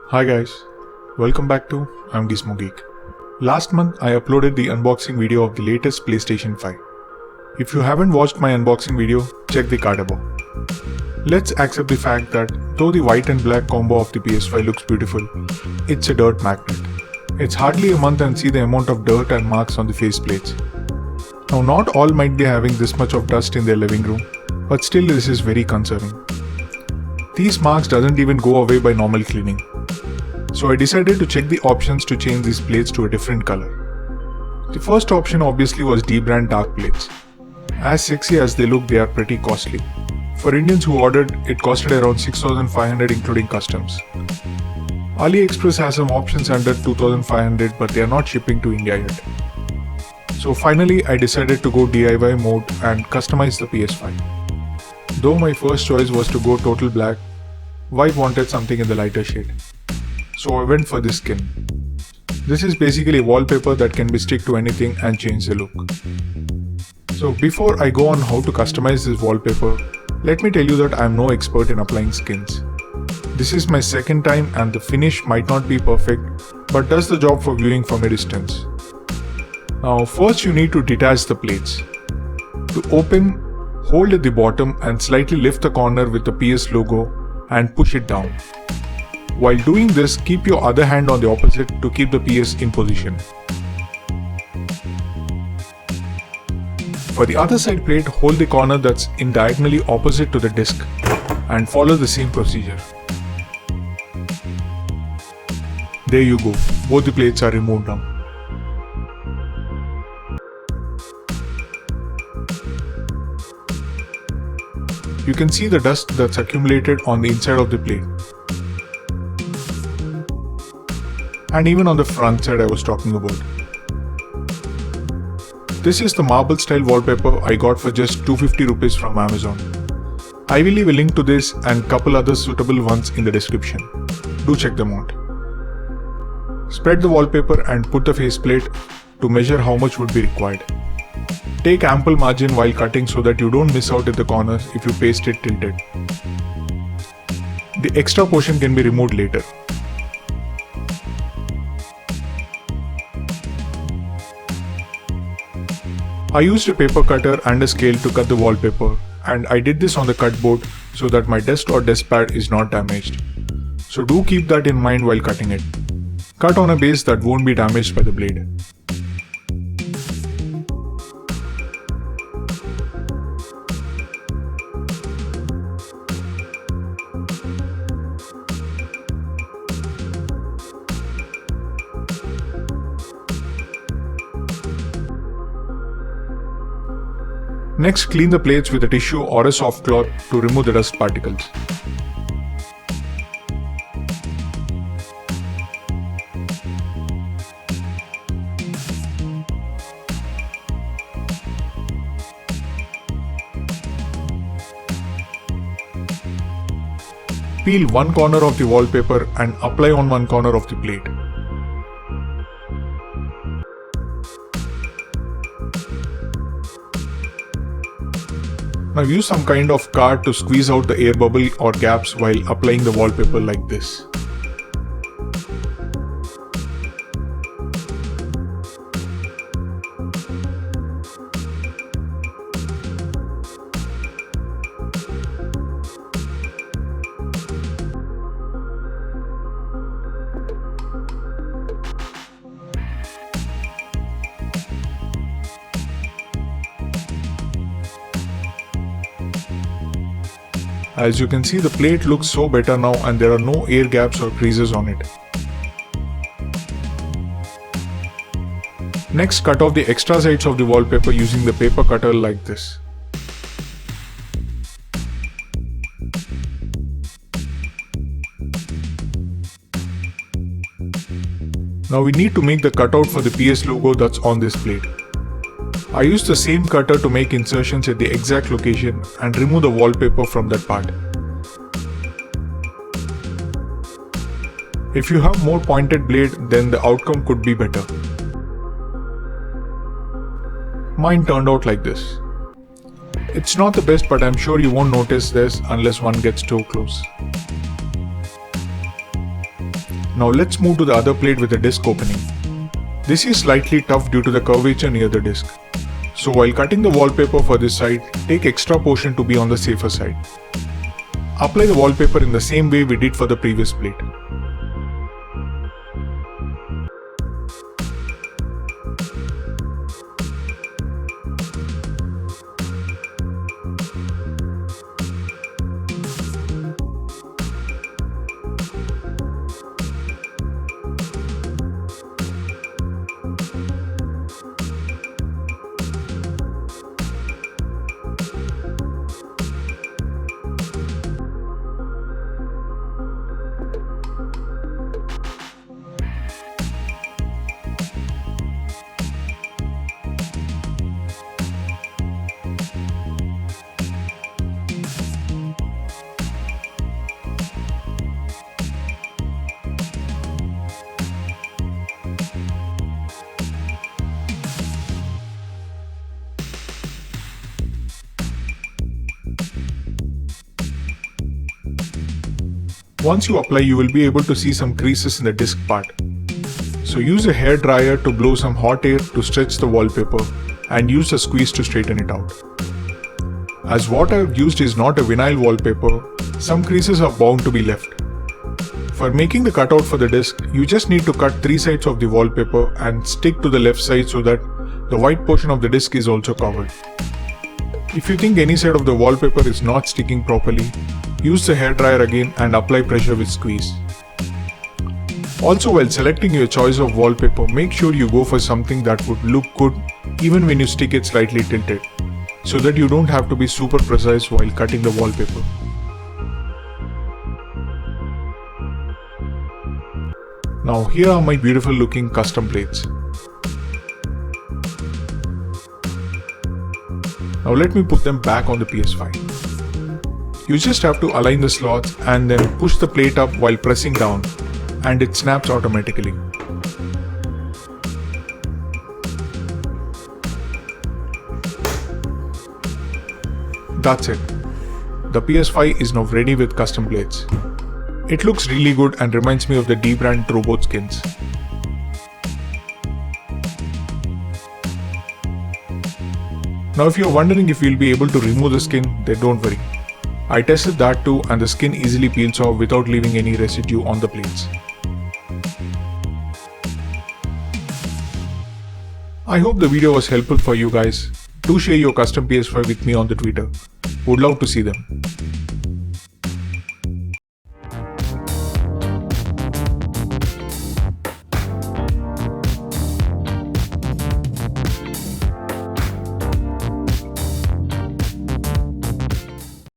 Hi guys, welcome back to I'm Gizmo Geek. Last month I uploaded the unboxing video of the latest PlayStation 5. If you haven't watched my unboxing video, check the card above. Let's accept the fact that though the white and black combo of the PS5 looks beautiful, it's a dirt magnet. It's hardly a month and see the amount of dirt and marks on the faceplates. Now not all might be having this much of dust in their living room, but still this is very concerning. These marks doesn't even go away by normal cleaning. So I decided to check the options to change these plates to a different color. The first option obviously was D-brand dark plates. As sexy as they look, they are pretty costly. For Indians who ordered, it costed around 6,500 including customs. AliExpress has some options under 2,500 but they are not shipping to India yet. So finally I decided to go DIY mode and customize the PS5. Though my first choice was to go total black, wife wanted something in the lighter shade. So I went for this skin. This is basically a wallpaper that can be stick to anything and change the look. So before I go on how to customize this wallpaper, let me tell you that I am no expert in applying skins. This is my second time and the finish might not be perfect, but does the job for viewing from a distance. Now first you need to detach the plates. To open, hold at the bottom and slightly lift the corner with the PS logo and push it down. While doing this, keep your other hand on the opposite to keep the PS in position. For the other side plate, hold the corner that's in diagonally opposite to the disc and follow the same procedure. There you go, both the plates are removed now. You can see the dust that's accumulated on the inside of the plate. And even on the front side I was talking about. This is the marble style wallpaper I got for just 250 rupees from Amazon. I will leave a link to this and couple other suitable ones in the description. Do check them out. Spread the wallpaper and put the faceplate to measure how much would be required. Take ample margin while cutting so that you don't miss out at the corners if you paste it tilted. The extra portion can be removed later. I used a paper cutter and a scale to cut the wallpaper, and I did this on the cut board so that my desk or desk pad is not damaged. So do keep that in mind while cutting it. Cut on a base that won't be damaged by the blade. Next, clean the plates with a tissue or a soft cloth to remove the dust particles. Peel one corner of the wallpaper and apply on one corner of the plate. Now use some kind of card to squeeze out the air bubble or gaps while applying the wallpaper like this. As you can see, the plate looks so better now and there are no air gaps or creases on it. Next, cut off the extra sides of the wallpaper using the paper cutter like this. Now we need to make the cutout for the PS logo that's on this plate. I used the same cutter to make insertions at the exact location and remove the wallpaper from that part. If you have more pointed blade, then the outcome could be better. Mine turned out like this. It's not the best, but I'm sure you won't notice this unless one gets too close. Now let's move to the other plate with the disc opening. This is slightly tough due to the curvature near the disc. So while cutting the wallpaper for this side, take extra portion to be on the safer side. Apply the wallpaper in the same way we did for the previous plate. Once you apply, you will be able to see some creases in the disc part. So use a hair dryer to blow some hot air to stretch the wallpaper and use a squeeze to straighten it out. As what I have used is not a vinyl wallpaper, some creases are bound to be left. For making the cutout for the disc, you just need to cut 3 sides of the wallpaper and stick to the left side so that the white portion of the disc is also covered. If you think any side of the wallpaper is not sticking properly, use the hairdryer again and apply pressure with squeeze. Also, while selecting your choice of wallpaper, make sure you go for something that would look good even when you stick it slightly tilted, so that you don't have to be super precise while cutting the wallpaper. Now here are my beautiful looking custom plates. Now let me put them back on the PS5. You just have to align the slots and then push the plate up while pressing down, and it snaps automatically. That's it. The PS5 is now ready with custom plates. It looks really good and reminds me of the D-brand robot skins. Now if you're wondering if you'll be able to remove the skin, then don't worry. I tested that too, and the skin easily peels off without leaving any residue on the plates. I hope the video was helpful for you guys. Do share your custom PS5 with me on the Twitter. Would love to see them.